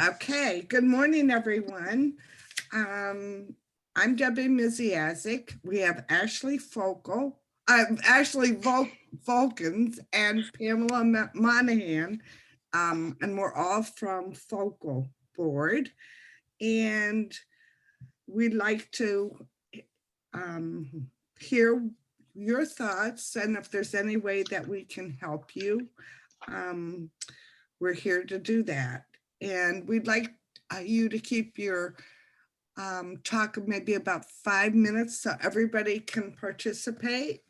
Okay, good morning, everyone. I'm Debbie Miziasic. We have Ashley FOCL, Volkins and Pamela Monahan, and we're all from FOCL board. And we'd like to hear your thoughts, and if there's any way that we can help you, we're here to do that. And we'd like you to keep your talk maybe about 5 minutes so everybody can participate.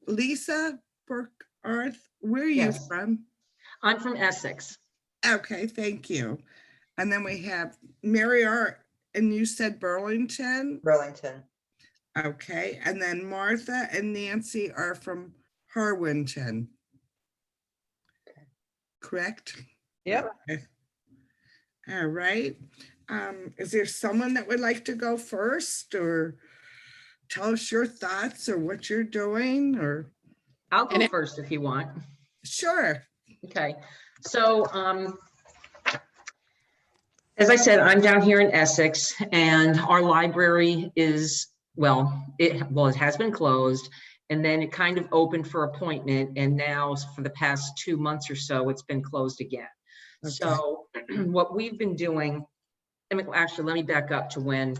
Lisa Burkarth, where are you from? I'm from Essex. Okay, thank you. And then we have Mary Art, and you said Burlington? Burlington. Okay, and then Martha and Nancy are from Harwinton. Correct? Yep. Okay. All right. Is there someone that would like to go first, or tell us your thoughts or what you're doing? Or I'll go first if you want. Sure. Okay. So as I said, I'm down here in Essex, and our library is, it has been closed, and then it kind of opened for appointment, and now for the past 2 months or so, it's been closed again. Okay. So what we've been doing, actually, let me back up to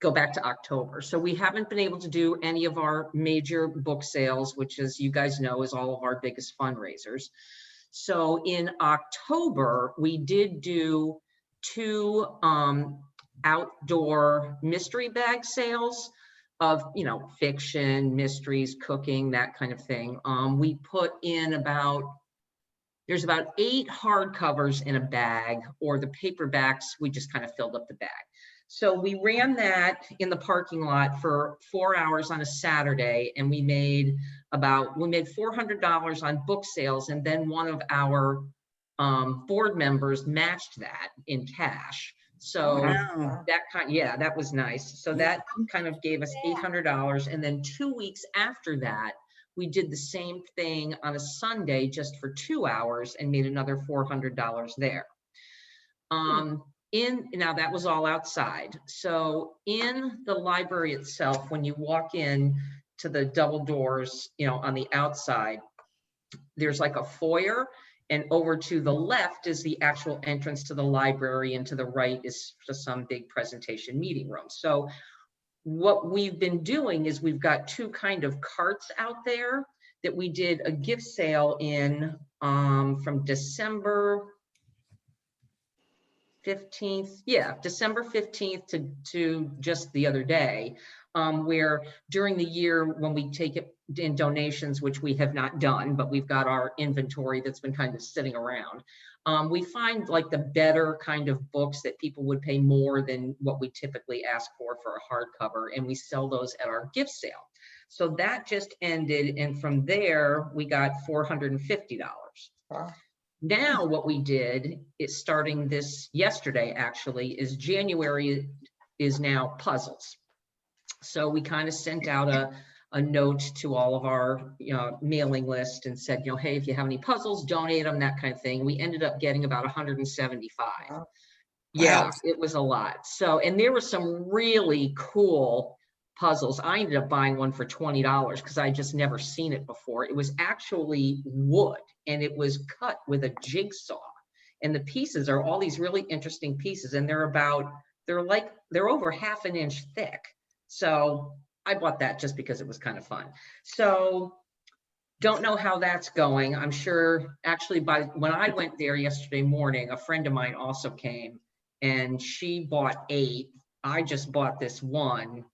go back to October. So we haven't been able to do any of our major book sales, which, as you guys know, is all of our biggest fundraisers. So in October, we did do 2 outdoor mystery bag sales of, fiction, mysteries, cooking, that kind of thing. We put in there's about 8 hardcovers in a bag, or the paperbacks, we just kind of filled up the bag. So we ran that in the parking lot for 4 hours on a Saturday, and we made $400 on book sales, and then one of our board members matched that in cash. So wow. that was nice. So that kind of gave us $800, and then 2 weeks after that, we did the same thing on a Sunday just for 2 hours and made another $400 there. Now that was all outside. So in the library itself, when you walk in to the double doors, on the outside, there's like a foyer, and over to the left is the actual entrance to the library, and to the right is just some big presentation meeting room. So what we've been doing is we've got 2 kind of carts out there that we did a gift sale in from December 15th. Yeah, December 15th to just the other day, where during the year when we take it in donations, which we have not done, but we've got our inventory that's been kind of sitting around. We find like the better kind of books that people would pay more than what we typically ask for a hardcover, and we sell those at our gift sale. So that just ended, and from there we got $450. Wow. Now what we did is, starting this yesterday actually, is January is now puzzles. So we kind of sent out a note to all of our mailing list and said, hey, if you have any puzzles, donate them, that kind of thing. We ended up getting about 175. Wow. Yeah, it was a lot. So, and there were some really cool puzzles. I ended up buying one for $20 because I just never seen it before. It was actually wood, and it was cut with a jigsaw, and the pieces are all these really interesting pieces, and they're over half an inch thick. So I bought that just because it was kind of fun. So don't know how that's going. I'm sure actually when I went there yesterday morning, a friend of mine also came, and she bought 8. I just bought this one,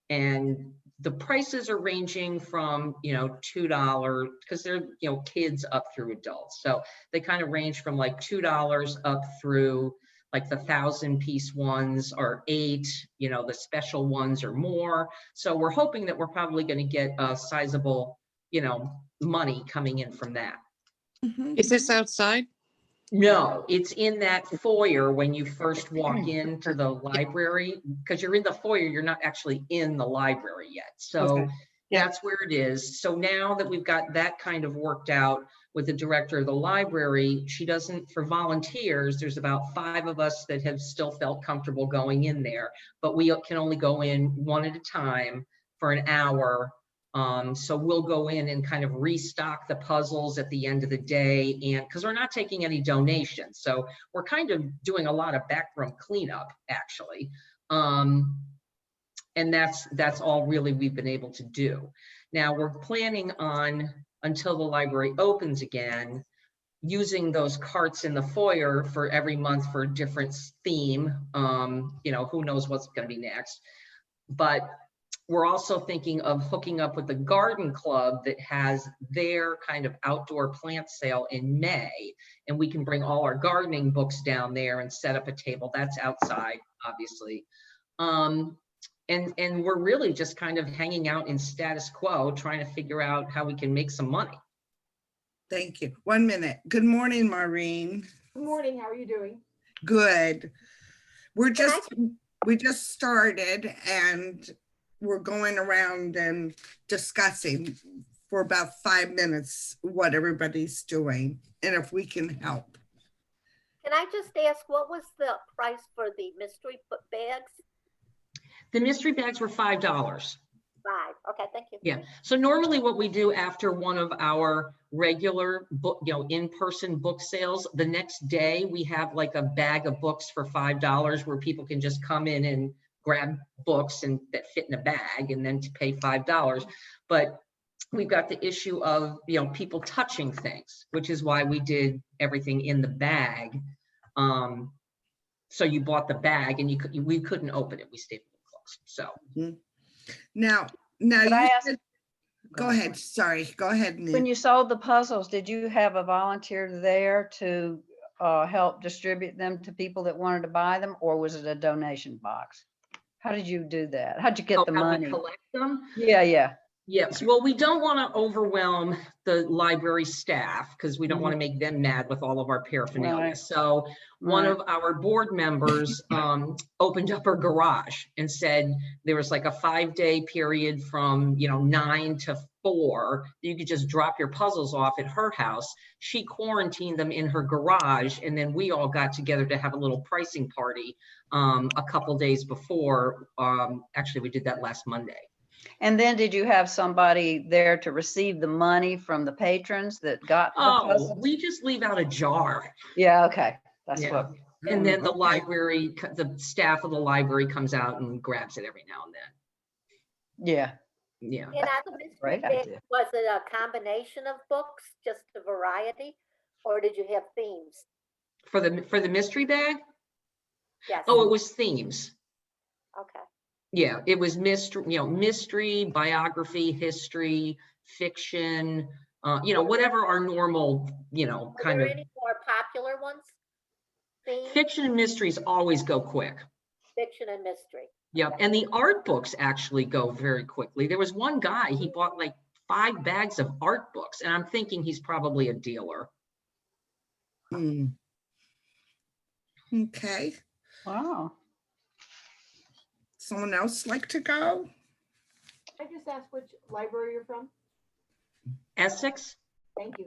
and the prices are ranging from, $2, because they're, kids up through adults. So they kind of range from like $2 up through like the 1,000-piece ones are 8, the special ones are more. So we're hoping that we're probably going to get a sizable, money coming in from that. Mm-hmm. Is this outside? No, it's in that foyer when you first walk into the library, because you're in the foyer, you're not actually in the library yet. So that's where it is. So now that we've got that kind of worked out, with the director of the library. She doesn't, for volunteers, there's about 5 of us that have still felt comfortable going in there, but we can only go in one at a time for an hour. So we'll go in and kind of restock the puzzles at the end of the day, and because we're not taking any donations, so we're kind of doing a lot of backroom cleanup, actually. And that's all really we've been able to do. Now we're planning on, until the library opens again, using those carts in the foyer for every month for a different theme. You know, who knows what's going to be next. But we're also thinking of hooking up with the garden club that has their kind of outdoor plant sale in May. And we can bring all our gardening books down there and set up a table. That's outside, obviously. And we're really just kind of hanging out in status quo, trying to figure out how we can make some money. Thank you. 1 minute. Good morning, Maureen. Good morning. How are you doing? Good. We just started and we're going around and discussing for about 5 minutes what everybody's doing and if we can help. Can I just ask, what was the price for the mystery bags? The mystery bags were $5. 5. Okay, thank you. Yeah. So normally what we do after one of our regular book, in-person book sales, the next day we have like a bag of books for $5 where people can just come in and grab books and that fit in a bag and then to pay $5. But we've got the issue of, people touching things, which is why we did everything in the bag. So you bought the bag and we couldn't open it. We stayed closed. So. Now Could I ask, go ahead. Sorry, go ahead. Nick. when you sold the puzzles, did you have a volunteer there to help distribute them to people that wanted to buy them, or was it a donation box? How did you do that? How'd you get the How we money? collect them? Yeah. Yes, well, we don't want to overwhelm the library staff because we don't want to make them mad with all of our paraphernalia. Right. So one of our board members opened up her garage and said there was like a 5-day period from 9 to 4. You could just drop your puzzles off at her house. She quarantined them in her garage, and then we all got together to have a little pricing party a couple days before. Actually, we did that last Monday. And then did you have somebody there to receive the money from the patrons that got the puzzles? We just leave out a jar. Yeah, okay. That's Yeah. what. And then the Okay. library, the staff of the library comes out and grabs it every now and then. Yeah. Yeah. And on the mystery Great bag, idea. was it a combination of books, just a variety, or did you have themes? For the mystery bag? Yes. Oh, it was themes. Okay. Yeah, it was mystery, biography, history, fiction, whatever our normal, Are kind there of. any more popular ones? Theme, Fiction and mysteries always go quick. fiction, and mystery. Yep, and the art books actually go very quickly. There was one guy, he bought like 5 bags of art books, and I'm thinking he's probably a dealer. Hmm. Okay. Wow. Someone else like to go? I just asked which library you're from. Essex? Thank you.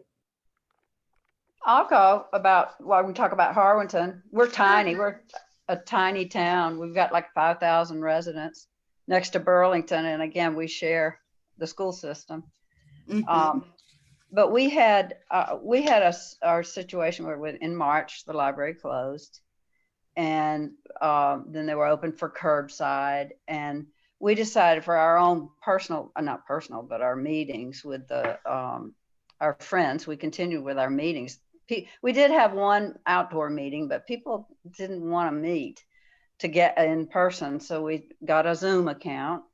I'll go we can talk about Harwinton. We're tiny. We're a tiny town. We've got like 5,000 residents next to Burlington. And again, we share the school system. Mhm. But we had our situation where in March, the library closed. And then they were open for curbside. And we decided for our own not personal, but our meetings with our friends, we continued with our meetings. We did have one outdoor meeting, but people didn't want to meet to get in person. So we got a Zoom account,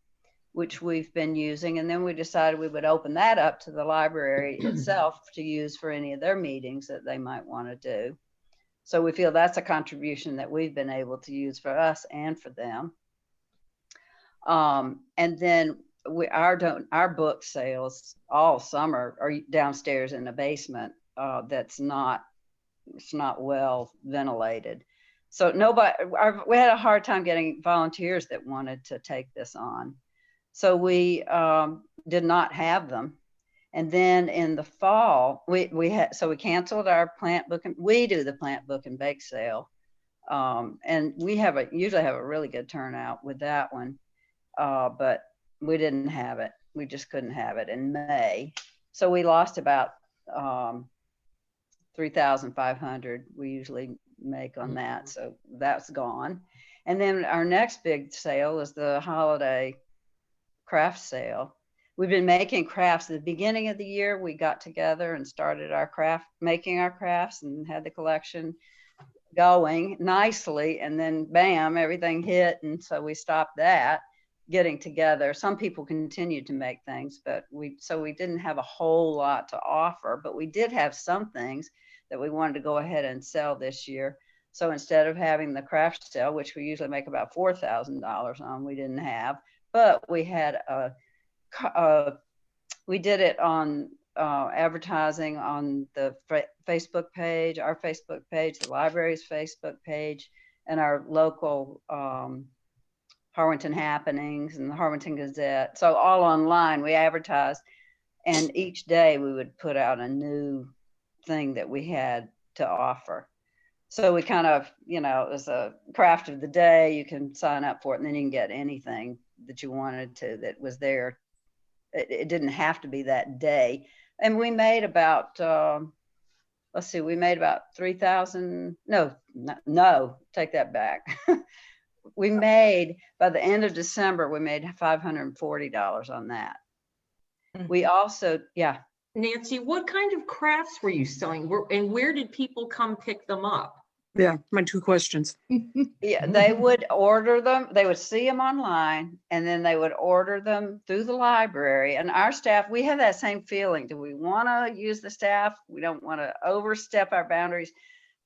which we've been using. And then we decided we would open that up to the library itself to use for any of their meetings that they might want to do. So we feel that's a contribution that we've been able to use for us and for them. And then our book sales all summer are downstairs in the basement. It's not well ventilated. So we had a hard time getting volunteers that wanted to take this on. So we did not have them. And then in the fall, we canceled our plant book, and we do the plant book and bake sale. And we usually have a really good turnout with that one. But we didn't have it. We just couldn't have it in May. So we lost about 3,500 we usually make on that. So that's gone. And then our next big sale is the holiday craft sale. We've been making crafts. At the beginning of the year, we got together and started making our crafts and had the collection going nicely. And then bam, everything hit. And so we stopped that, getting together. Some people continued to make things, but we didn't have a whole lot to offer, but we did have some things that we wanted to go ahead and sell this year. So instead of having the craft sale, which we usually make about $4,000 on, we didn't have, but we had we did it on advertising on the Facebook page, our Facebook page, the library's Facebook page, and our local Harwinton happenings and the Harwinton Gazette. So all online, we advertised, and each day we would put out a new thing that we had to offer. So we kind of, it was a craft of the day. You can sign up for it, and then you can get anything that you wanted to that was there. It didn't have to be that day. And we made about, we made about 3,000. No, take that back. We made, by the end of December, we made $540 on that. We also, yeah. Nancy, what kind of crafts were you selling? And where did people come pick them up? Yeah, my two questions. Yeah, they would order them. They would see them online, and then they would order them through the library. And our staff, we have that same feeling. Do we want to use the staff? We don't want to overstep our boundaries.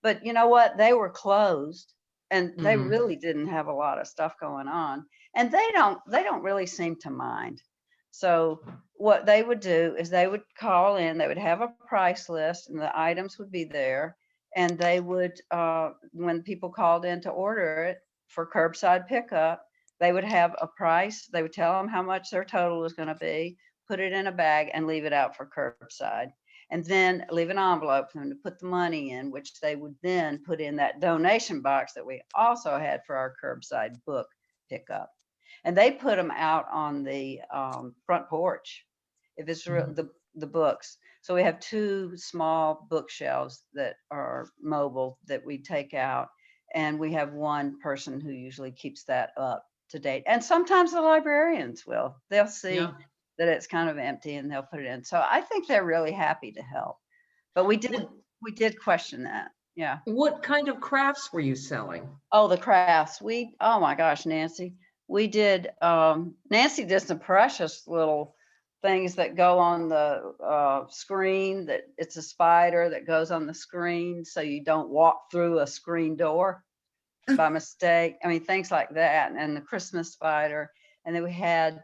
But you know what? They were closed, and they really didn't have a lot of stuff going on. And they don't really seem to mind. So what they would do is they would call in. They would have a price list, and the items would be there. And they would, when people called in to order it for curbside pickup, they would have a price. They would tell them how much their total was going to be, put it in a bag, and leave it out for curbside. And then leave an envelope for them to put the money in, which they would then put in that donation box that we also had for our curbside book pickup. And they put them out on the front porch, if it's the books. So we have two small bookshelves that are mobile that we take out, and we have one person who usually keeps that up to date. And sometimes the librarians they'll see that it's kind of empty and they'll put it in. So I think they're really happy to help. But we did question that. Yeah. What kind of crafts were you selling? Oh, the crafts. Oh my gosh, Nancy. We did, Nancy did some precious little things that go on the screen, that it's a spider that goes on the screen so you don't walk through a screen door by mistake. I mean, things like that. And the Christmas spider. And then we had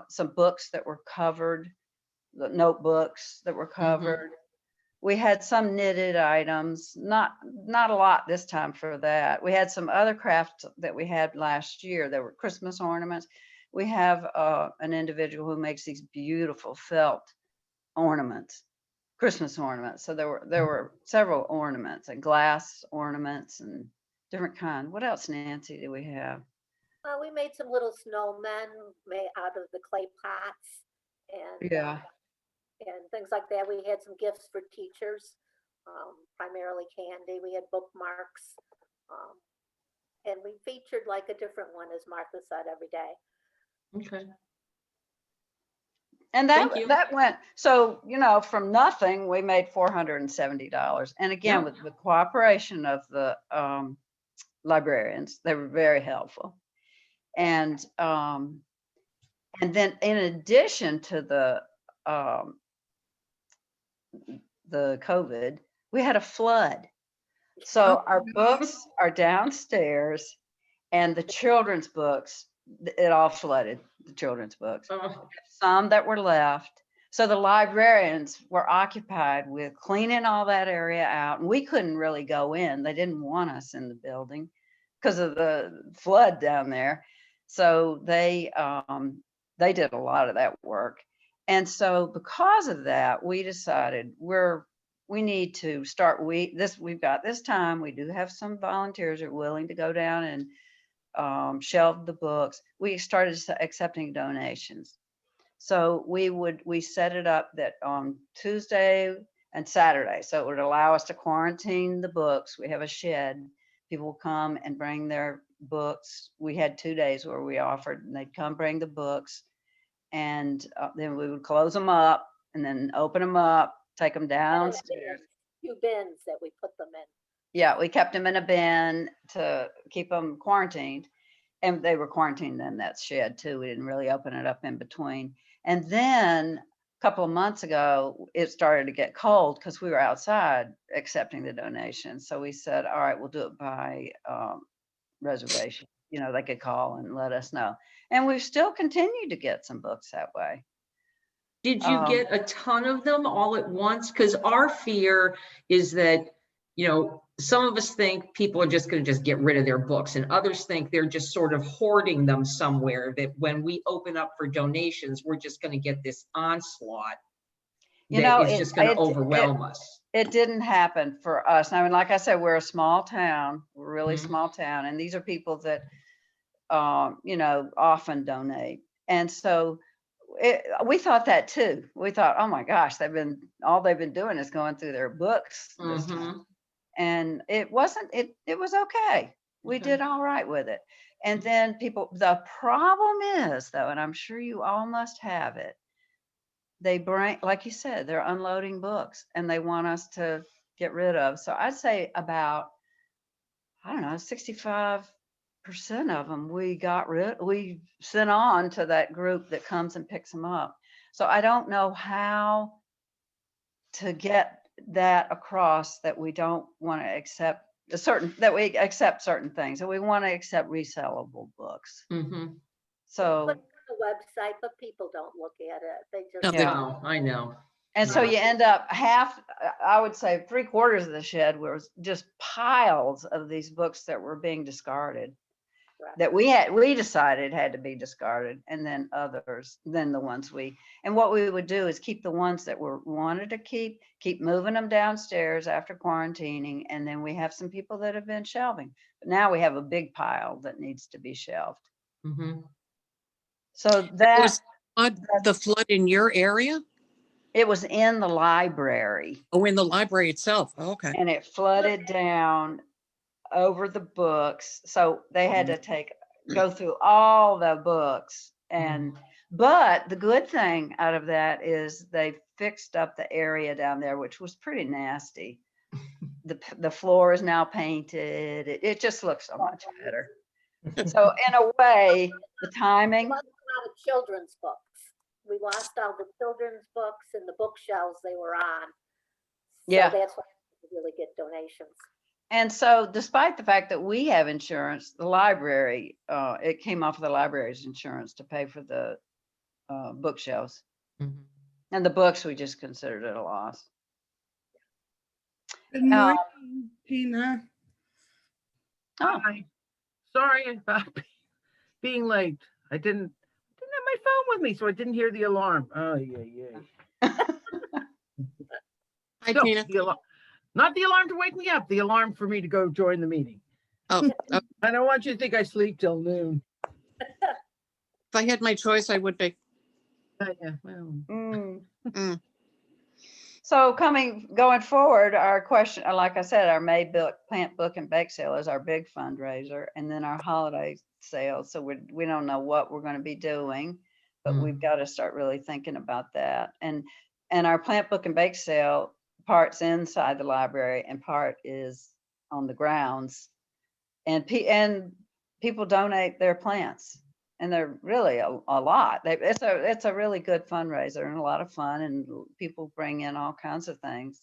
some books that were covered, the notebooks that were covered. We had some knitted items, not a lot this time for that. We had some other crafts that we had last year. There were Christmas ornaments. We have an individual who makes these beautiful felt ornaments, Christmas ornaments. So there were several ornaments and glass ornaments and different kinds. What else, Nancy, do we have? We made some little snowmen made out of the clay pots and and things like that. We had some gifts for teachers, primarily candy. We had bookmarks, and we featured like a different one, as Martha said, every day. Okay. And that went, so, from nothing, we made $470. And again, with the cooperation of the librarians, they were very helpful. And then in addition to the COVID, we had a flood. So our books are downstairs, and the children's books, it all flooded, the children's books. Some that were left. So the librarians were occupied with cleaning all that area out, and we couldn't really go in. They didn't want us in the building because of the flood down there. So they did a lot of that work. And so because of that, we decided we need to start, we've got this time, we do have some volunteers who are willing to go down and shelve the books. We started accepting donations. So we set it up that on Tuesday and Saturday. So it would allow us to quarantine the books. We have a shed. People will come and bring their books. We had 2 days where we offered, and they'd come bring the books. And then we would close them up and then open them up, take them downstairs. Few bins that we put them in. Yeah, we kept them in a bin to keep them quarantined. And they were quarantined in that shed too. We didn't really open it up in between. And then a couple of months ago, it started to get cold because we were outside accepting the donations. So we said, all right, we'll do it by reservation. You know, they could call and let us know. And we've still continued to get some books that way. Did you get a ton of them all at once? Because our fear is that, you know, some of us think people are just going to just get rid of their books, and others think they're just sort of hoarding them somewhere, that when we open up for donations, we're just going to get this onslaught that is just going to overwhelm us. It didn't happen for us. I mean, like I said, we're a small town, we're a really small town, and these are people that, you know, often donate. And so we thought that too. We thought, oh my gosh, all they've been doing is going through their books this time. And it wasn't, it was okay. We did all right with it. And then the problem is though, and I'm sure you all must have it, they bring, like you said, they're unloading books and they want us to get rid of. So I'd say about, I don't know, 65% of them we sent on to that group that comes and picks them up. So I don't know how to get that across, that we don't want to accept that we accept certain things, and we want to accept resellable books. So Put it on the website, but people don't look at it. They just No, I know. and so you end up I would say 3/4 of the shed was just piles of these books that were being discarded. Right. That we decided had to be discarded, and then the ones and what we would do is keep the ones that were wanted to keep moving them downstairs after quarantining, and then we have some people that have been shelving. But now we have a big pile that needs to be shelved. So that the flood in your area? it was in the library. Oh, in the library itself. Oh, okay. And it flooded down over the books, so they had to go through all the books. And but the good thing out of that is they fixed up the area down there, which was pretty nasty. The floor is now painted. It just looks so much better. So in a way, the timing. lost a lot of children's books. We lost all the children's books and the bookshelves they were on. So Yeah. that's why we really get donations. And so despite the fact that we have insurance, the library, it came off of the library's insurance to pay for the bookshelves. And the books, we just considered it a loss. Good morning, Tina. Oh, Hi. Sorry about being late. I didn't have my phone with me, so I didn't hear the alarm. Oh, yeah. Hi, No, Tina. not the alarm to wake me up, the alarm for me to go join the meeting. Oh, I don't want you to think I sleep till noon. if I had my choice, I would be. Yeah, well, So going forward, our question, like I said, our May plant book and bake sale is our big fundraiser, and then our holiday sale. So we don't know what we're going to be doing, but we've got to start really thinking about that. And our plant book and bake sale, part's inside the library and part is on the grounds. And people donate their plants, and they're really a lot. It's a really good fundraiser and a lot of fun, and people bring in all kinds of things.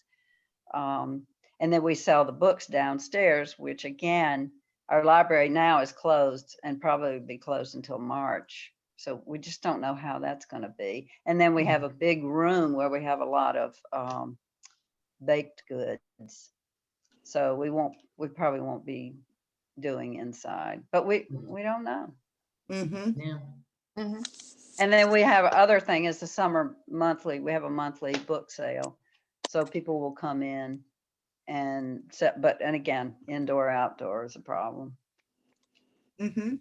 And then we sell the books downstairs, which again, our library now is closed and probably be closed until March. So we just don't know how that's going to be. And then we have a big room where we have a lot of baked goods. So we probably won't be doing inside, but we don't know. Mm-hmm. Yeah. And then we have other thing is the summer monthly, we have a monthly book sale. So people will come in and set, and again, indoor, outdoor is a problem. Mm-hmm.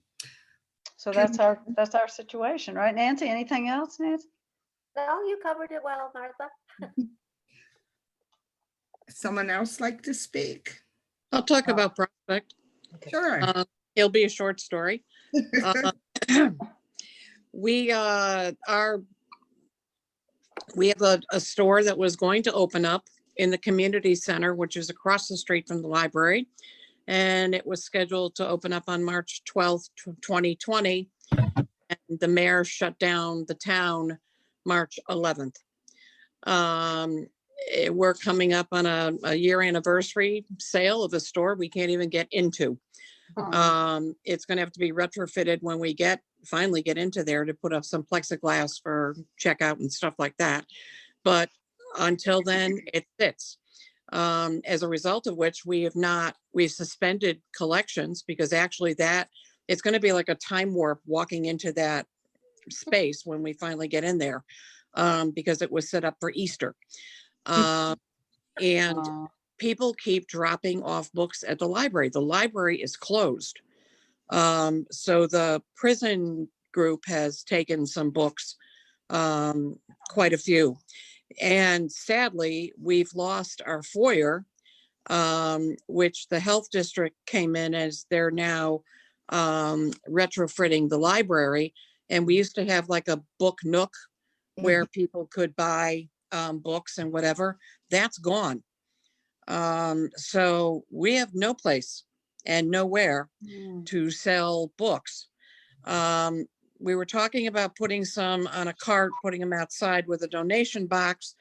So that's our situation, right? Nancy, anything else, Nancy? No, you covered it well, Martha. Someone else like to speak? I'll talk about Prospect. Sure. It'll be a short story. We have a store that was going to open up in the community center, which is across the street from the library. And it was scheduled to open up on March 12th, 2020. And the mayor shut down the town March 11th. We're coming up on a year anniversary sale of a store we can't even get into. It's going to have to be retrofitted when we finally get into there to put up some plexiglass for checkout and stuff like that. But until then, it sits. As a result of which we've suspended collections, because actually it's going to be like a time warp walking into that space when we finally get in there, because it was set up for Easter. And people keep dropping off books at the library. The library is closed. So the prison group has taken some books, quite a few. And sadly, we've lost our foyer, which the health district came in as they're now retrofitting the library. And we used to have like a book nook where people could buy books and whatever. That's gone. So we have no place and nowhere to sell books. We were talking about putting some on a cart, putting them outside with a donation box,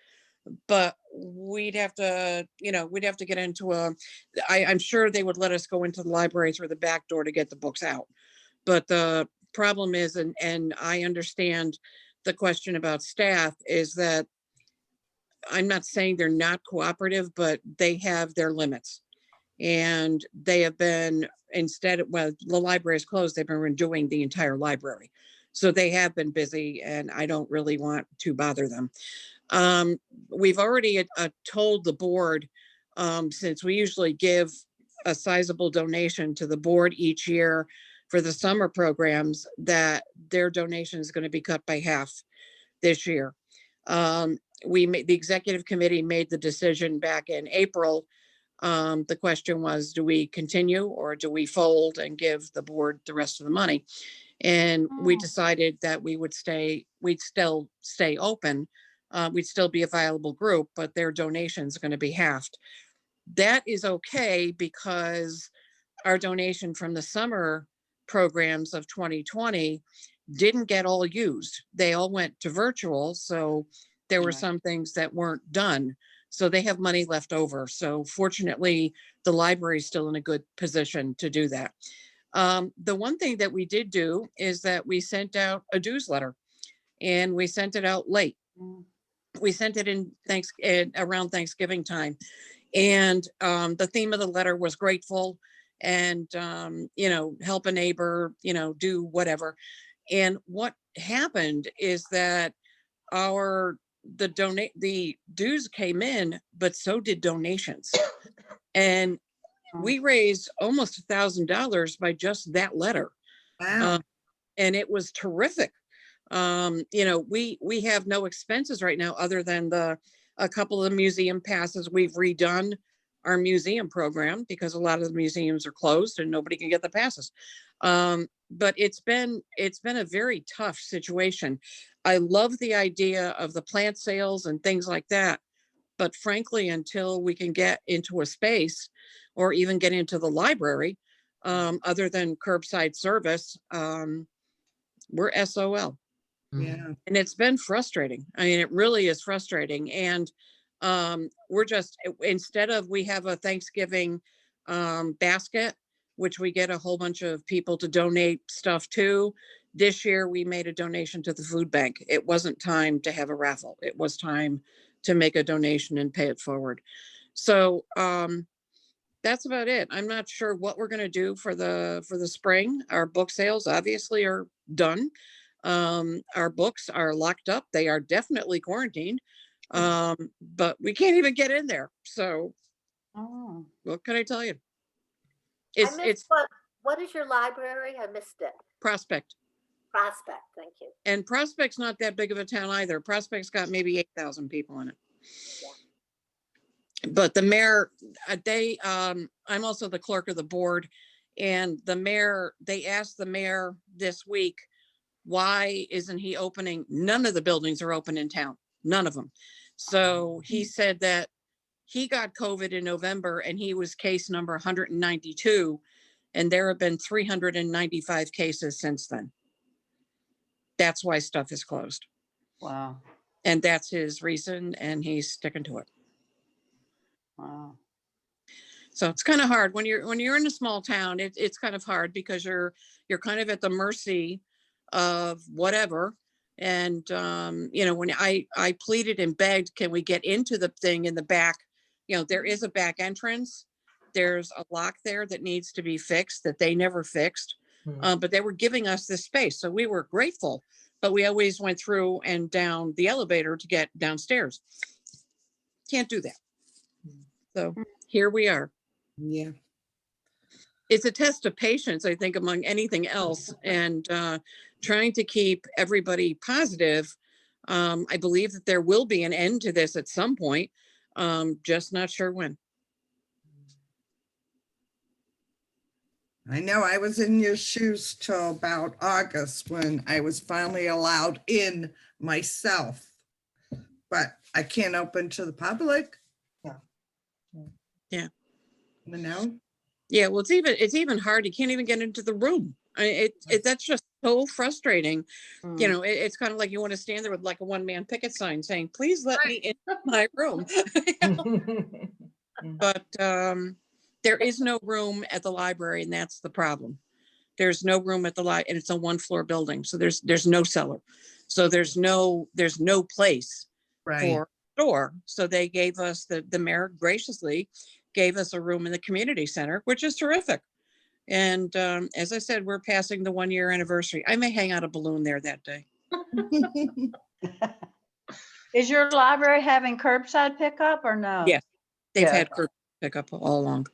but we'd have to get into I'm sure they would let us go into the library through the back door to get the books out. But the problem is, and I understand the question about staff, is that I'm not saying they're not cooperative, but they have their limits. And they have been, the library is closed, they've been redoing the entire library. So they have been busy and I don't really want to bother them. We've already told the board, since we usually give a sizable donation to the board each year for the summer programs, that their donation is going to be cut by half this year. The executive committee made the decision back in April. The question was, do we continue or do we fold and give the board the rest of the money? And we decided that we'd still stay open. We'd still be a viable group, but their donation is going to be halved. That is okay, because our donation from the summer programs of 2020 didn't get all used. They all went to virtual. So there were some things that weren't done. So they have money left over. So fortunately, the library is still in a good position to do that. The one thing that we did do is that we sent out a dues letter, and we sent it out late. We sent it in around Thanksgiving time. And the theme of the letter was grateful and, help a neighbor, do whatever. And what happened is that the dues came in, but so did donations. And we raised almost $1,000 by just that letter. Wow. And it was terrific. We have no expenses right now other than a couple of museum passes. We've redone our museum program because a lot of the museums are closed and nobody can get the passes. But it's been a very tough situation. I love the idea of the plant sales and things like that. But frankly, until we can get into a space or even get into the library, other than curbside service, we're SOL. Yeah. And it's been frustrating. I mean, it really is frustrating. And we're just, we have a Thanksgiving basket, which we get a whole bunch of people to donate stuff to. This year, we made a donation to the food bank. It wasn't time to have a raffle. It was time to make a donation and pay it forward. So that's about it. I'm not sure what we're going to do for the spring. Our book sales obviously are done. Our books are locked up. They are definitely quarantined. But we can't even get in there. So Oh, what can I tell you? I missed It's what is your library? I missed it. Prospect. Prospect, thank you. And Prospect's not that big of a town either. Prospect's got maybe 8,000 people in it. But the mayor, I'm also the clerk of the board, and the mayor, they asked the mayor this week, why isn't he opening? None of the buildings are open in town, none of them. So he said that he got COVID in November and he was case number 192, and there have been 395 cases since then. That's why stuff is closed. wow. And that's his reason, and he's sticking to it. Wow. So it's kind of hard when you're in a small town. It's kind of hard because you're kind of at the mercy of whatever. And when I pleaded and begged, can we get into the thing in the back? There is a back entrance. There's a lock there that needs to be fixed that they never fixed. But they were giving us this space, so we were grateful. But we always went through and down the elevator to get downstairs. Can't do that. So here we are. Yeah. It's a test of patience, I think, among anything else, and trying to keep everybody positive. I believe that there will be an end to this at some point, just not sure when. I know I was in your shoes till about August when I was finally allowed in myself, but I can't open to the public. Yeah. Yeah, well, it's even hard. You can't even get into the room. That's just so frustrating. It's kind of like you want to stand there with like a one-man picket sign saying, please let me in my room. But there is no room at the library, and that's the problem. There's no room at the library, and it's a 1-floor building, so there's no cellar, so there's no place for store. So they gave us the mayor graciously gave us a room in the community center, which is terrific. And as I said, we're passing the 1-year anniversary. I may hang out a balloon there that day. Is your library having curbside pickup or no? Yes, they've had curbside pickup all along.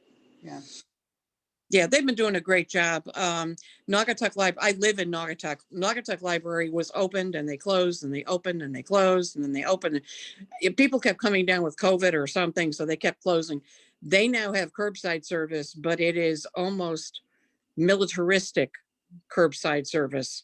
Yeah, they've been doing a great job. Naugatuck Library, I live in Naugatuck. Naugatuck Library was opened and they closed and they opened and they closed and then they opened. People kept coming down with COVID or something, so they kept closing. They now have curbside service, but it is almost militaristic curbside service.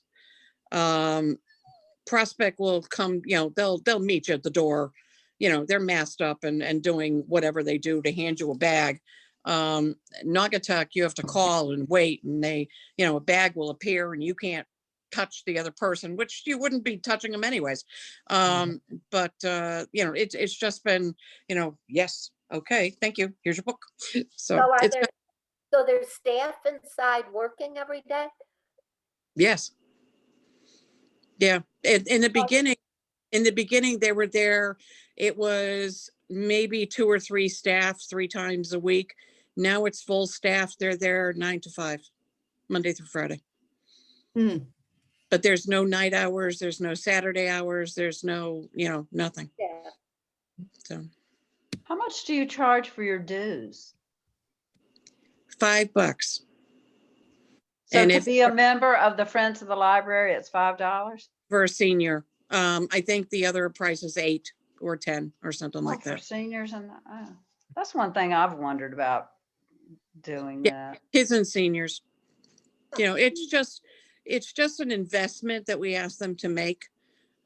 Prospect will come, they'll meet you at the door. They're masked up and doing whatever they do to hand you a bag. Naugatuck, you have to call and wait, and they, a bag will appear and you can't touch the other person, which you wouldn't be touching them anyways. But it's just been, yes, okay, thank you, here's your book. So there's staff inside working every day? Yes. Yeah. In the beginning, they were there. It was maybe 2 or 3 staff 3 times a week. Now it's full staff. They're there 9 to 5, Monday through Friday. But there's no night hours. There's no Saturday hours. There's no, nothing. Yeah. So. How much do you charge for your dues? $5. So and to be a member of the Friends of the Library, it's $5? For a senior. I think the other price is 8 or 10 or something like that. For seniors, and that's one thing I've wondered about doing that. Kids and seniors. It's just an investment that we ask them to make.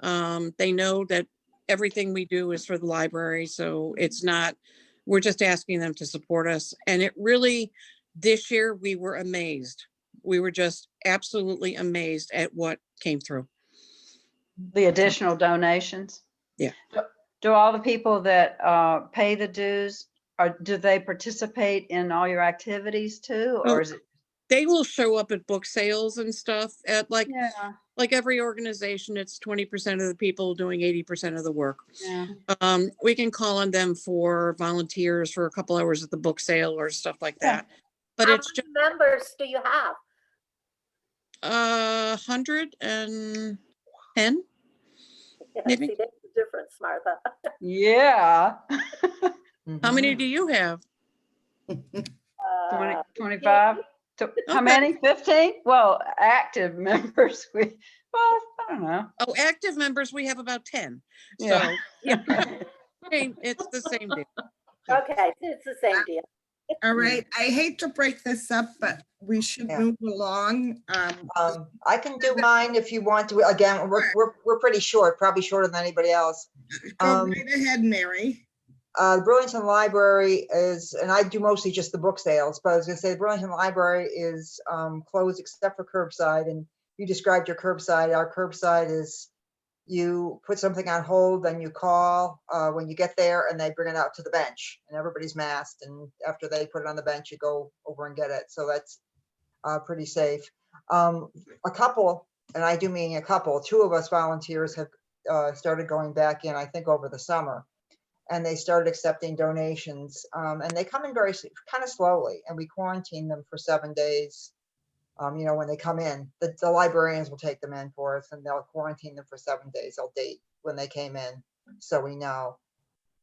They know that everything we do is for the library, so it's not, we're just asking them to support us. And it really, this year we were amazed. We were just absolutely amazed at what came through. The additional donations? Yeah. Do all the people that pay the dues, or do they participate in all your activities too? Or is it? They will show up at book sales and stuff at like every organization, it's 20% of the people doing 80% of the work. Yeah. We can call on them for volunteers for a couple hours at the book sale or stuff like that. But How it's many members do you have? 100 and 10? Yeah, Maybe. see, that's the difference, Martha. Yeah. How many do you have? 20, Uh, 25. How Okay. many? 15? Well, active members, well, I don't know. Oh, active members, we have about 10. Yeah. So, yeah, it's the same deal. Okay, it's the same deal. All right, I hate to break this up, but we should Yeah. move along. I can do mine if you want to. Again, we're pretty short, probably shorter than anybody else. Go right ahead, Mary. The Burlington Library is, and I do mostly just the book sales, but I was gonna say the Burlington Library is closed except for curbside. And you described your curbside. Our curbside is you put something on hold, then you call when you get there, and they bring it out to the bench, and everybody's masked. And after they put it on the bench, you go over and get it. So that's pretty safe. A couple, and I do mean a couple, 2 of us volunteers have started going back in, I think over the summer, and they started accepting donations. And they come in very kind of slowly, and we quarantine them for 7 days. You know, when they come in, the librarians will take them in for us, and they'll quarantine them for 7 days. They'll date when they came in, so we know.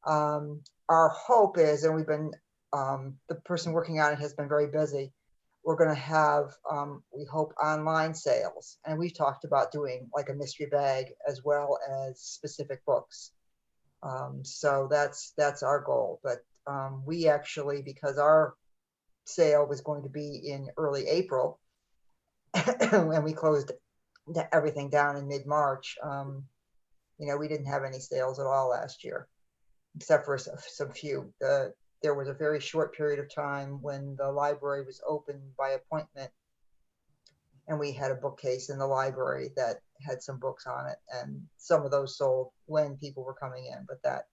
Our hope is, and we've been, the person working on it has been very busy. We're going to have, we hope, online sales, and we've talked about doing like a mystery bag as well as specific books. So that's our goal. But we actually, because our sale was going to be in early April, and we closed everything down in mid-March, you know, we didn't have any sales at all last year, except for some few. There was a very short period of time when the library was open by appointment, and we had a bookcase in the library that had some books on it, and some of those sold when people were coming in, but that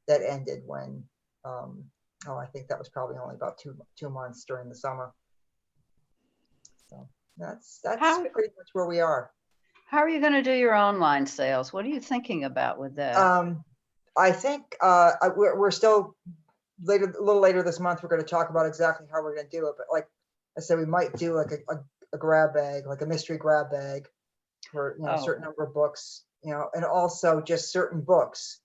ended when, I think that was probably only about two months during the summer. So that's pretty much where we are. How are you going to do your online sales? What are you thinking about with that? I think we're still a little later this month. We're going to talk about exactly how we're going to do it. But like I said, we might do like a grab bag, like a mystery grab bag for, you know, a certain number of books, you know, and also just certain books.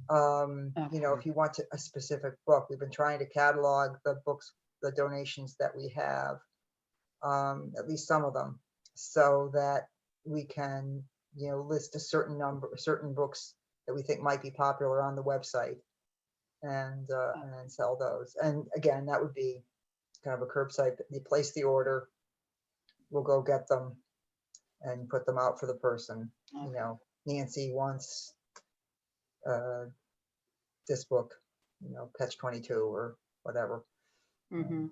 You know, if you want a specific book, we've been trying to catalog the books, the donations that we have, at least some of them, so that we can, you know, list a certain books that we think might be popular on the website, and then sell those. And again, that would be kind of a curbside. You place the order, we'll go get them and put them out for the person. You know, Nancy wants this book, you know, Catch 22 or whatever. Mm-hmm.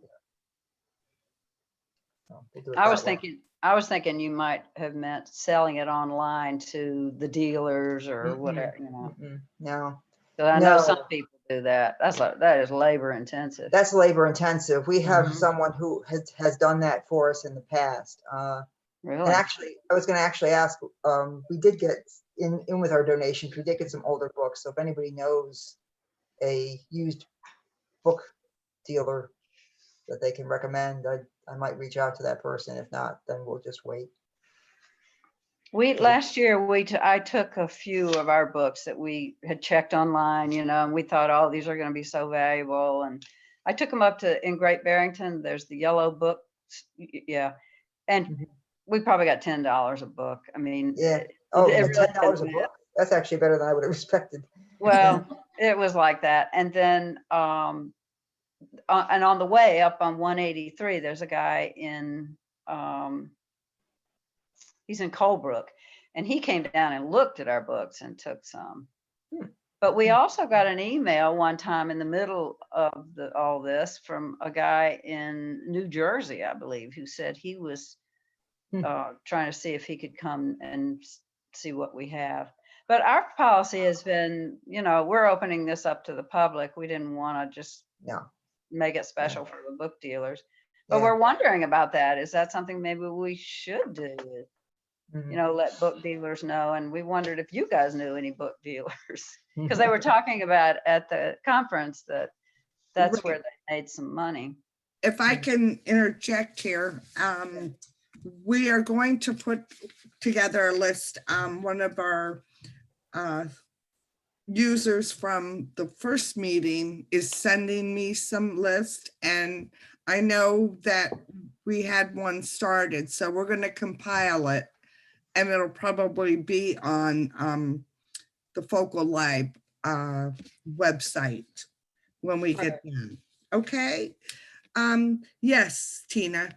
So we'll do it I that was thinking you might have meant selling it online to the dealers or whatever, you know. No. But I know some people do that. That is labor intensive. That's labor intensive. We have someone who has done that for us in the past. Really? And actually, I was going to actually ask, we did get in with our donations, we did get some older books. So if anybody knows a used book dealer that they can recommend, I might reach out to that person. If not, then we'll just wait. Last year I took a few of our books that we had checked online, you know, and we thought, oh, these are going to be so valuable. And I took them up in Great Barrington. There's the yellow book. Yeah. And we probably got $10 a book. I mean, yeah. $10 a book. That's actually better than I would have expected. Well, it was like that. And then, and on the way up on 183, there's a guy in, he's in Colebrook, and he came down and looked at our books and took some. But we also got an email one time in the middle of all this from a guy in New Jersey, I believe, who said he was trying to see if he could come and see what we have. But our policy has been, you know, we're opening this up to the public. We didn't want to just make it special for the book dealers. But we're wondering about that. Is that something maybe we should do? You know, let book dealers know. And we wondered if you guys knew any book dealers, because they were talking about at the conference that's where they made some money. If I can interject here, we are going to put together a list. One of our users from the first meeting is sending me some list, and I know that we had one started, so we're going to compile it, and it'll probably be on the FOCL Lib website when we get done. Okay. Yes, Tina.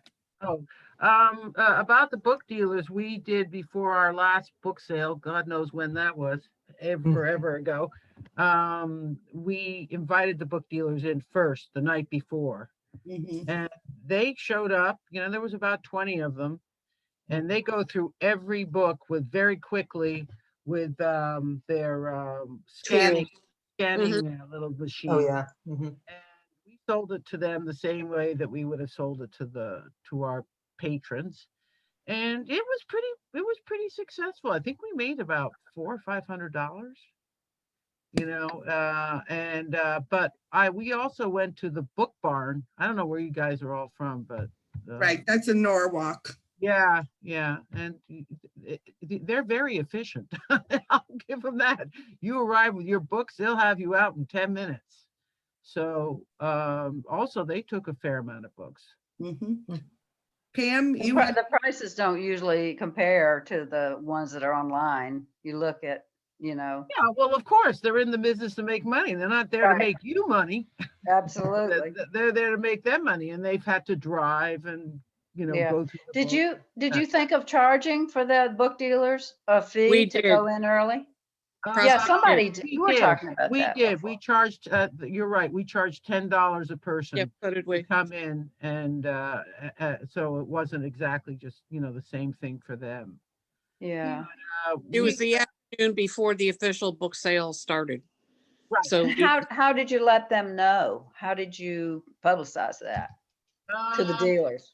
Oh, about the book dealers, we did before our last book sale, God knows when that was, forever ago. We invited the book dealers in first the night before, Mhm. and they showed up. You know, there was about 20 of them, and they go through every book with very quickly with their scanning little machine. Oh, yeah. Mhm. And we sold it to them the same way that we would have sold it to our patrons, and it was pretty successful. I think we made about $400 or $500, you know. But we also went to the book barn. I don't know where you guys are all from, but Right, that's in Norwalk. yeah, and they're very efficient. I'll give them that. You arrive with your books, they'll have you out in 10 minutes. So also they took a fair amount of books. Mhm. Pam, The you had, the prices don't usually compare to the ones that are online. You look at, Yeah, well, of course, they're in the business to make money. They're not there to Right. make you money. absolutely. They're there to make them money, and they've had to drive and, Yeah. go through the Did book. you think of charging for the book dealers a fee We to did. go in early? Uh, Yeah, Probably somebody did. we You were did. talking about We that. did. before. We charged, you're right, we charged $10 a person Yep, so did to we. come in, and so it wasn't exactly just, the same thing for them. Yeah. It was We, the afternoon before the official book sale started. Right. So And we, how did you let them know? How did you publicize that to the dealers?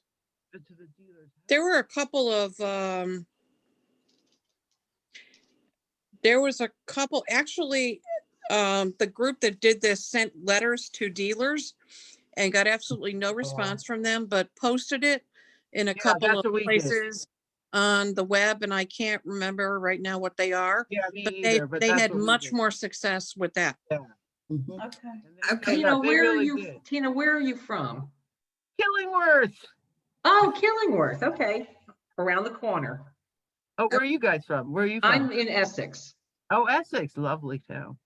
to the dealers. there were a couple of, there was a couple, actually, the group that did this sent letters to dealers and got absolutely no response from them, but posted it in a Yeah, couple that's of what we did. places on the web, and I can't remember right now what they are, Yeah, me but either, but they that's had what we much did. more success with that. Mhm. Okay. Okay. Tina, They where are really you, did. Tina, where are you from? Killingworth. Oh, Killingworth, okay, around the corner. Oh, where are you guys from? Where are you from? I'm in Essex. Oh, Essex, lovely town.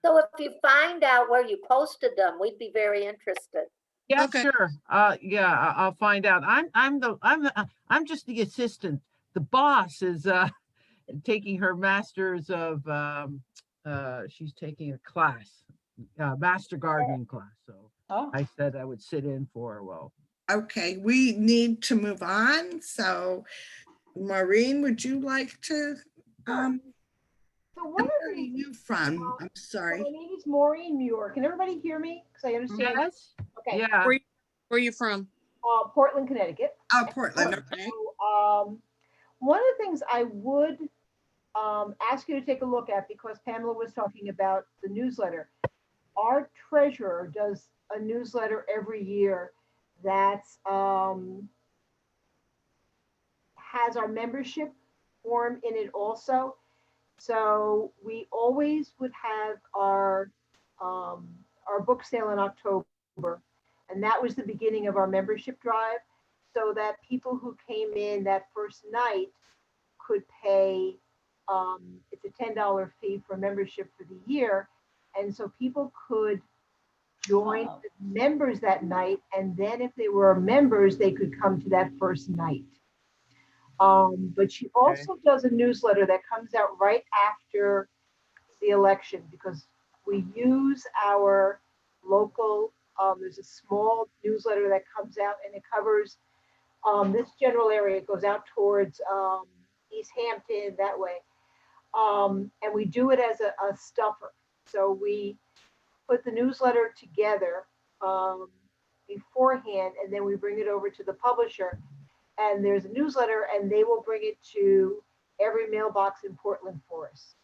So if you find out where you posted them, we'd be very interested. Yeah, Okay. sure. Yeah, I'll find out. I'm just the assistant. The boss is taking her master's of she's taking a class, master gardening class. So Oh, I said I would sit in for her. Well, Okay, we need to move on. So Maureen, would you like to, So one and of where are the things, you from? I'm so sorry. my name is Maureen Muir. Can everybody hear me? Because I understand. yes, Okay, yeah. Where are you from? Portland, Connecticut. Oh, Portland, okay. So, one of the things I would ask you to take a look at, because Pamela was talking about the newsletter. Our treasurer does a newsletter every year that has our membership form in it also. So we always would have our book sale in October, and that was the beginning of our membership drive, so that people who came in that first night could pay. It's a $10 fee for membership for the year, and so people could join Oh. as members that night, and then if they were members, they could come to that first night. But she also does a newsletter that comes out right after the election, because we use our local, there's a small newsletter that comes out and it covers this general area. It goes out towards East Hampton, that way. And we do it as a stuffer. So we put the newsletter together beforehand, and then we bring it over to the publisher. And there's a newsletter, and they will bring it to every mailbox in Portland for us.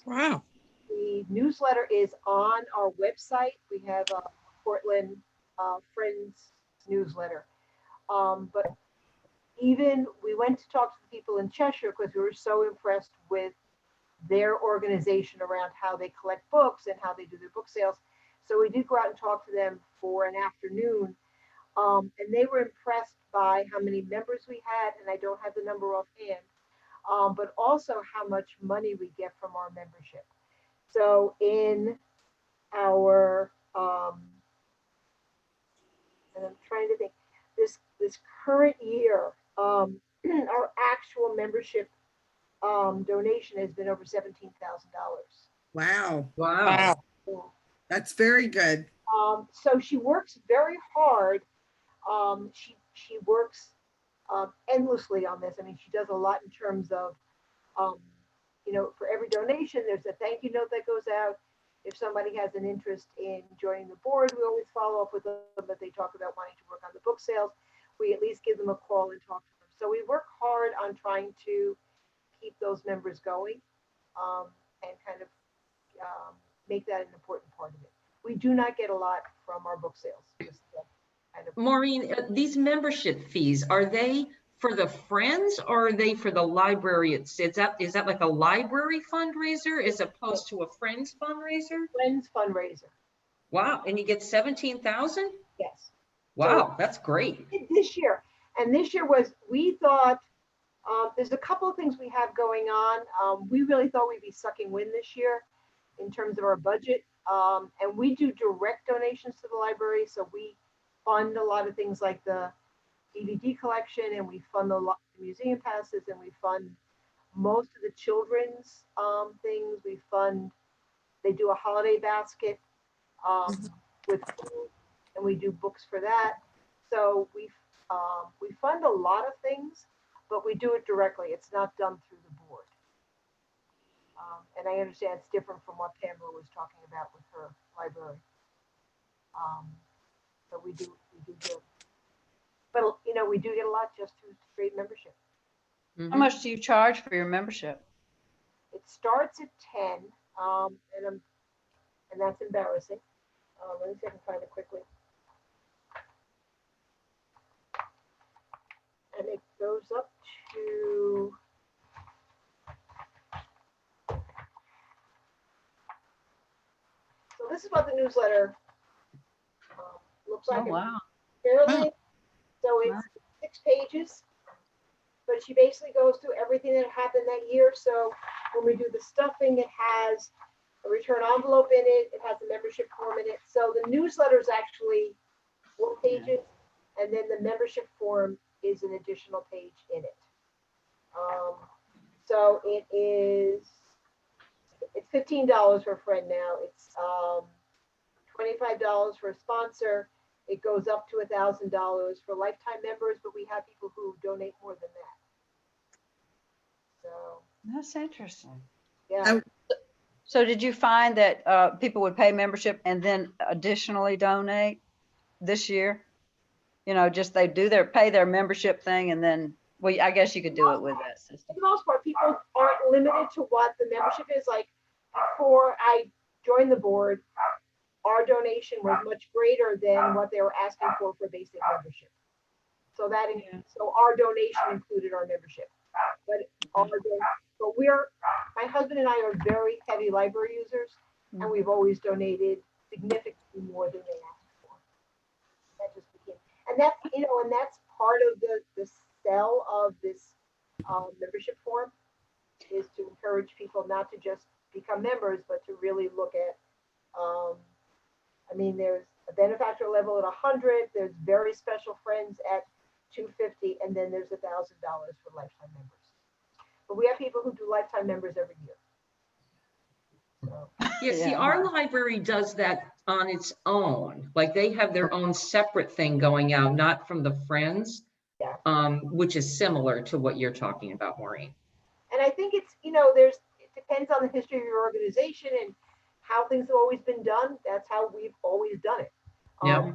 Wow. The newsletter is on our website. We have a Portland Friends newsletter. But even we went to talk to the people in Cheshire because we were so impressed with their organization around how they collect books and how they do their book sales. So we did go out and talk to them for an afternoon. And they were impressed by how many members we had, and I don't have the number offhand, but also how much money we get from our membership. So in our, and I'm trying to think, this current year, our actual membership donation has been over $17,000. Wow, Wow. that's very good. So she works very hard. She works endlessly on this. I mean, she does a lot in terms of, you know, for every donation, there's a thank you note that goes out. If somebody has an interest in joining the board, we always follow up with them, but they talk about wanting to work on the book sales. We at least give them a call and talk to them. So we work hard on trying to keep those members going and kind of make that an important part of it. We do not get a lot from our book sales. Just kind of. Maureen, these membership fees, are they for the Friends or are they for the library? Is that like a library fundraiser as opposed to a Friends fundraiser? Friends fundraiser. Wow, and you get 17,000? Yes. Wow, So that's great. this year, and this year was, we thought, there's a couple of things we have going on. We really thought we'd be sucking wind this year in terms of our budget. And we do direct donations to the library. So we fund a lot of things like the DVD collection, and we fund the museum passes, and we fund most of the children's things. We fund, they do a holiday basket with food, and we do books for that. So we fund a lot of things, but we do it directly. It's not done through the board. And I understand it's different from what Pamela was talking about with her library. So we do good. But, you know, we do get a lot just through straight membership. How much do you charge for your membership? It starts at 10, and that's embarrassing. Let me see if I can find it quickly. And it goes up to, so this is what the newsletter looks like. Oh, wow. Fairly, so it's 6 pages, but she basically goes through everything that happened that year. So when we do the stuffing, it has a return envelope in it. It has a membership form in it. So the newsletter is actually 4 pages, and then the membership form is an additional page in it. So it's $15 for a friend now. It's $25 for a sponsor. It goes up to $1,000 for lifetime members, but we have people who donate more than that. So That's interesting. yeah. So did you find that people would pay membership and then additionally donate this year? You know, just they do pay their membership thing and then, well, I guess you could do it with that system. For the most part, people aren't limited to what the membership is. Like before I joined the board, our donation was much greater than what they were asking for basic membership. So that so our donation included our membership. But my husband and I are very heavy library users, and we've always donated significantly more than they asked for. That just became, and that's, you know, and that's part of the sell of this membership form, is to encourage people not to just become members, but to really look at, I mean, there's a benefactor level at 100, there's very special friends at $250, and then there's $1,000 for lifetime members. But we have people who do lifetime members every year. So. Yeah, see, our library does that on its own. Like they have their own separate thing going out, not from the Friends, which is similar to what you're talking about, Maureen. And I think it's, you know, it depends on the history of your organization and how things have always been done. That's how we've always done it. A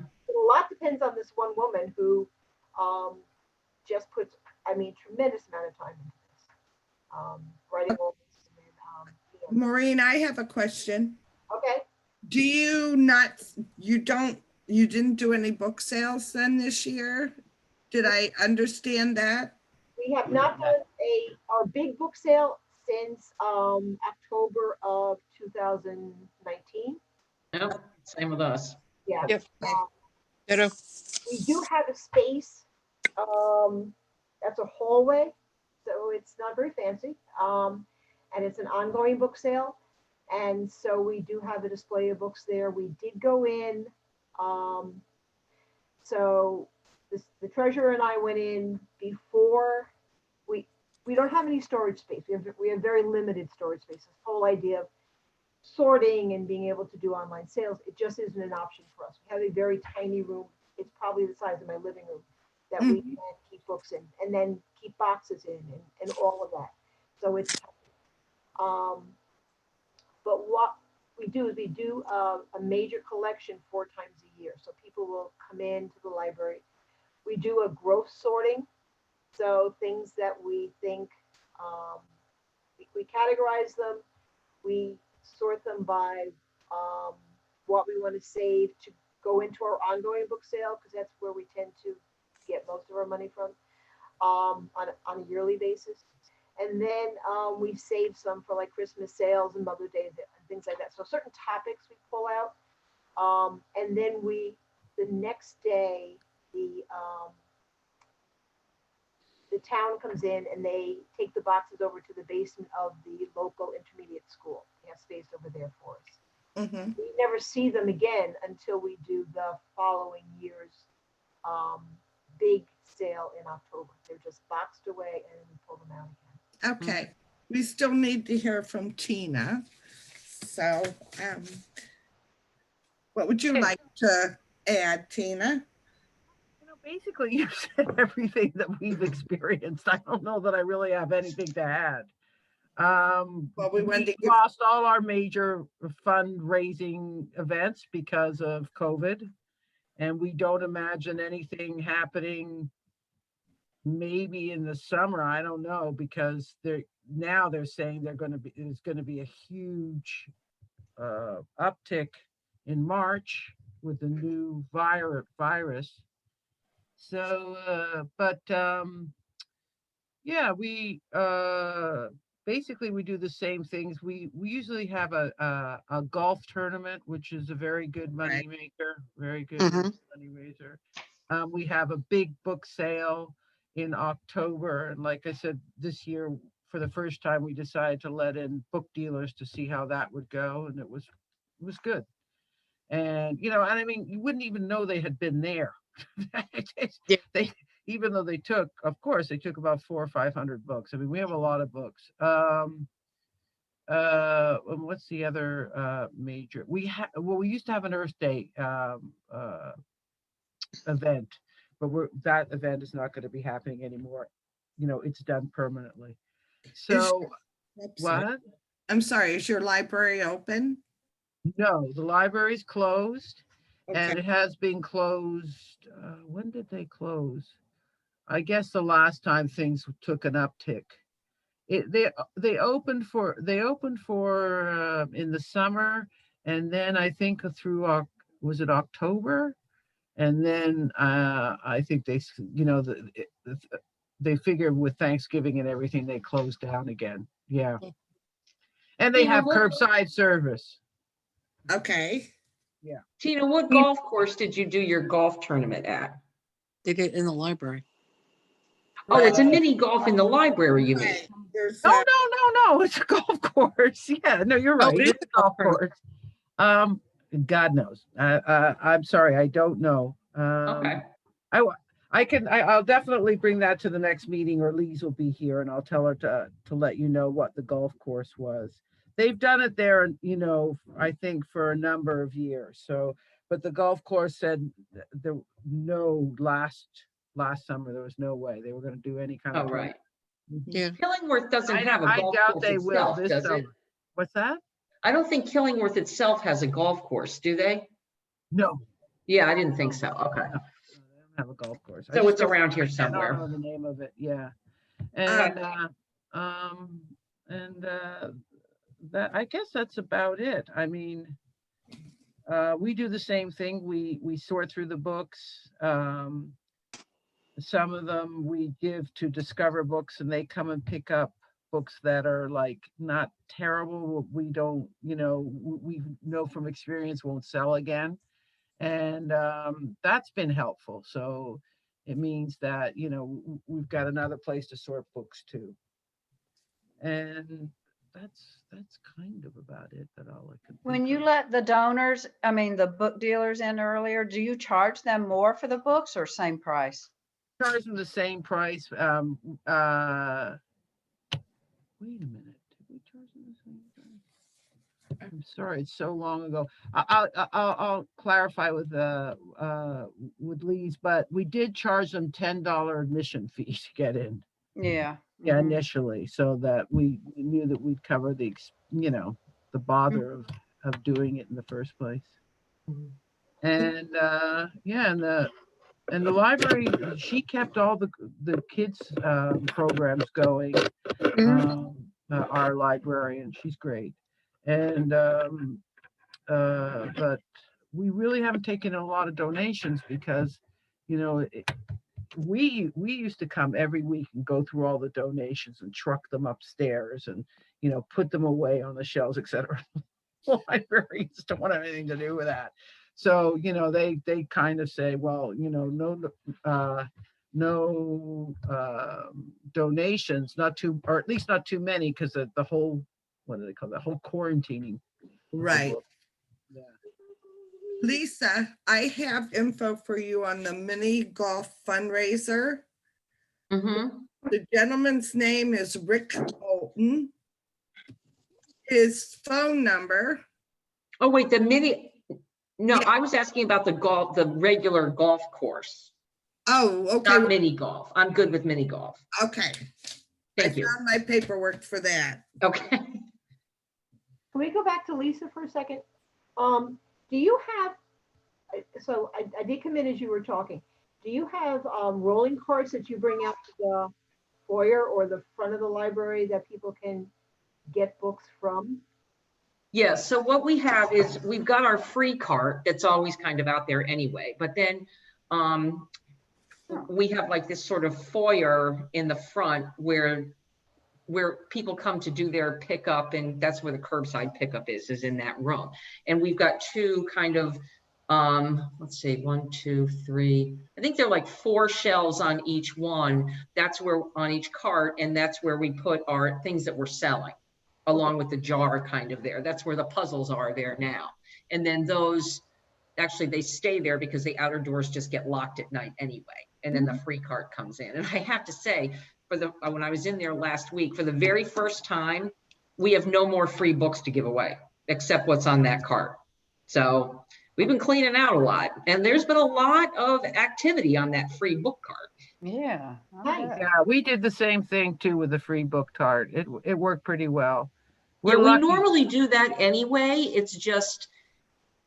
lot depends on this one woman who just puts, I mean, tremendous amount of time into this. Writing all this. Maureen, I have a question. Okay. Do you didn't do any book sales then this year? Did I understand that? We have not done our big book sale since October of 2019. No, same with us. Yeah. Yep. Um, Ditto. we do have a space that's a hallway, so it's not very fancy. And it's an ongoing book sale. And so we do have a display of books there. We did go in. So the treasurer and I went in before we don't have any storage space. We have very limited storage space. This whole idea of sorting and being able to do online sales, it just isn't an option for us. We have a very tiny room. It's probably the size of my living room that we can keep books in and then keep boxes in and all of that. So it's, but what we do is we do a major collection 4 times a year. So people will come into the library. We do a growth sorting. So things that we think, we categorize them, we sort them by what we want to save to go into our ongoing book sale, because that's where we tend to get most of our money from on a yearly basis. And then we save some for like Christmas sales and Mother's Day and things like that. So certain topics we pull out. And then the next day, the town comes in and they take the boxes over to the basement of the local intermediate school. They have space over there for us. Mm-hmm. We never see them again until we do the following year's big sale in October. They're just boxed away and we pull them out again. Okay, we still need to hear from Tina. So what would you like to add, Tina? Basically, you said everything that we've experienced. I don't know that I really have anything to add. Well, we wanted to give, lost all our major fundraising events because of COVID, and we don't imagine anything happening maybe in the summer. I don't know, because they're saying there's going to be a huge uptick in March with the new virus. So, yeah, we basically we do the same things. We usually have a golf tournament, which is a very good money maker, very good money raiser. We have a big book sale in October, and like I said, this year for the first time we decided to let in book dealers to see how that would go, and it was good. And and I mean, you wouldn't even know they had been there. Even though they took about 400 or 500 books. I mean, we have a lot of books. What's the other major? We used to have an Earth Day event, but that event is not going to be happening anymore. It's done permanently. So what? I'm sorry, is your library open? No, the library's closed. Okay. And it has been closed. When did they close? I guess the last time things took an uptick. They opened for in the summer, and then I think through was it October, and then I think they they figured with Thanksgiving and everything they closed down again. Yeah, and they have curbside service. Okay. Yeah. Tina, what golf course did you do your golf tournament at? Did it in the library. Oh, it's a mini golf in the library, you mean? Right. There's No, it's a golf course. Yeah, no, you're right. it is It's a golf course. God knows. I'm sorry, I don't know. Okay. I'll definitely bring that to the next meeting, or Lise will be here and I'll tell her to let you know what the golf course was. They've done it there, I think for a number of years. So, but the golf course said last summer, there was no way they were going to do any kind of. Oh, right. Yeah. Killingworth doesn't have a golf I doubt course they will itself, this does it? summer. What's that? I don't think Killingworth itself has a golf course, do they? No. Yeah, I didn't think so. Okay. No, they don't have a golf course. So it's around here somewhere. I don't know the name of it. Yeah. And that, I guess that's about it. I mean, we do the same thing. We sort through the books. some of them we give to Discover Books, and they come and pick up books that are like not terrible. We don't, we know from experience won't sell again. And that's been helpful. So it means that, we've got another place to sort books too. And that's kind of about it that all I could think When you of. let the donors, I mean, the book dealers in earlier, do you charge them more for the books or same price? Charge them the same price. Wait a minute. Did we charge them the same price? I'm sorry, it's so long ago. I'll clarify with Lee's, but we did charge them $10 admission fee to get in. Yeah. Yeah, Mhm. initially, so that we knew that we'd cover the bother of doing it in the first place. Mhm. And yeah, and the library, she kept all the kids programs going. Our librarian, she's great. And but we really haven't taken a lot of donations because we used to come every week and go through all the donations and truck them upstairs and put them away on the shelves, etc. Libraries don't want anything to do with that. So they kind of say, well, no donations, not too, or at least not too many, because the whole, what do they call that, whole quarantining. Right. Yeah. Lisa, I have info for you on the mini golf fundraiser. Mhm. The gentleman's name is Rick Bolton. His phone number. Oh, wait, the mini, no, Yeah. I was asking about the regular golf course, Oh, okay. not mini golf. I'm good with mini golf. Okay. Thank you. I found my paperwork for that. Okay. Can we go back to Lisa for a second? Do you have, so I did come in as you were talking. Do you have rolling carts that you bring out to the foyer or the front of the library that people can get books from? Yeah, so what we have is we've got our free cart that's always kind of out there anyway, but then we have like this sort of foyer in the front where people come to do their pickup, and that's where the curbside pickup is in that room. And we've got two kind of let's see, 1, 2, 3, I think they're like 4 shelves on each one. That's where, on each cart, and that's where we put our things that we're selling, along with the jar kind of there. That's where the puzzles are there now. And then those, actually they stay there because the outer doors just get locked at night anyway. And then the free cart comes in. And I have to say, when I was in there last week, for the very first time, we have no more free books to give away, except what's on that cart. So we've been cleaning out a lot, and there's been a lot of activity on that free book cart. Yeah. Nice. Yeah, we did the same thing too with the free book cart. It worked pretty well. Yeah, We're we lucky. normally do that anyway. It's just,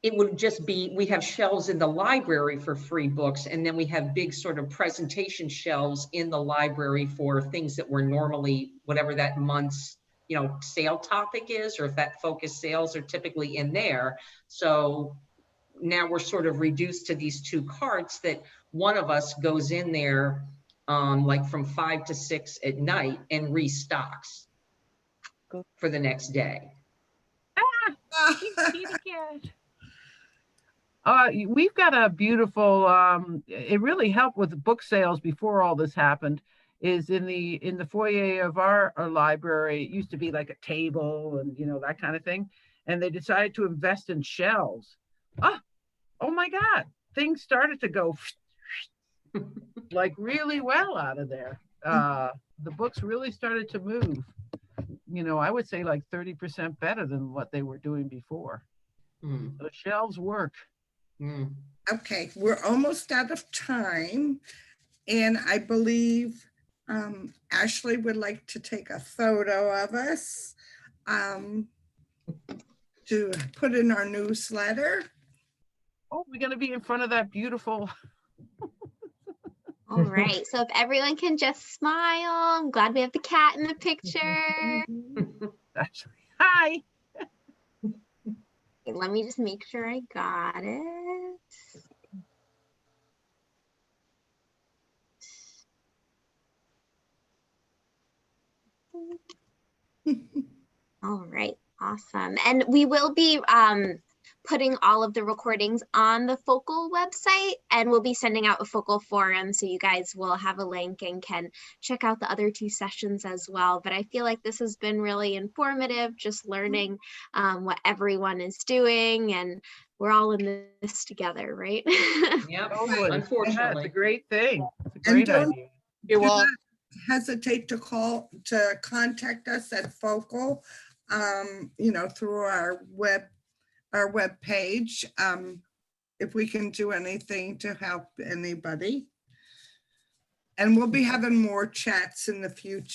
it would just be, we have shelves in the library for free books, and then we have big sort of presentation shelves in the library for things that were normally, whatever that month's sale topic is, or if that focus sales are typically in there. So now we're sort of reduced to these 2 carts that one of us goes in there like from 5 to 6 at night and restocks for the next day. We've got a beautiful, it really helped with the book sales before all this happened, is in the foyer of our library. It used to be like a table and that kind of thing, and they decided to invest in shelves. Oh my God, things started to go like really well out of there. The books really started to move, I would say like 30% better than what they were doing before. The shelves work. Okay, we're almost out of time, and I believe Ashley would like to take a photo of us to put in our newsletter. Oh, we're gonna be in front of that beautiful. All right, so if everyone can just smile, I'm glad we have the cat in the picture. Ashley, hi. Okay, let me just make sure I got it. All right, awesome. And we will be putting all of the recordings on the FOCL website, and we'll be sending out a FOCL forum, so you guys will have a link and can check out the other 2 sessions as well. But I feel like this has been really informative, just learning what everyone is doing, and we're all in this together, right? Yep, Totally. Yeah, it's a unfortunately. great thing. It's a And great don't- idea. You Do all, not hesitate to contact us at FOCL, through our web page. If we can do anything to help anybody. And we'll be having more chats in the future.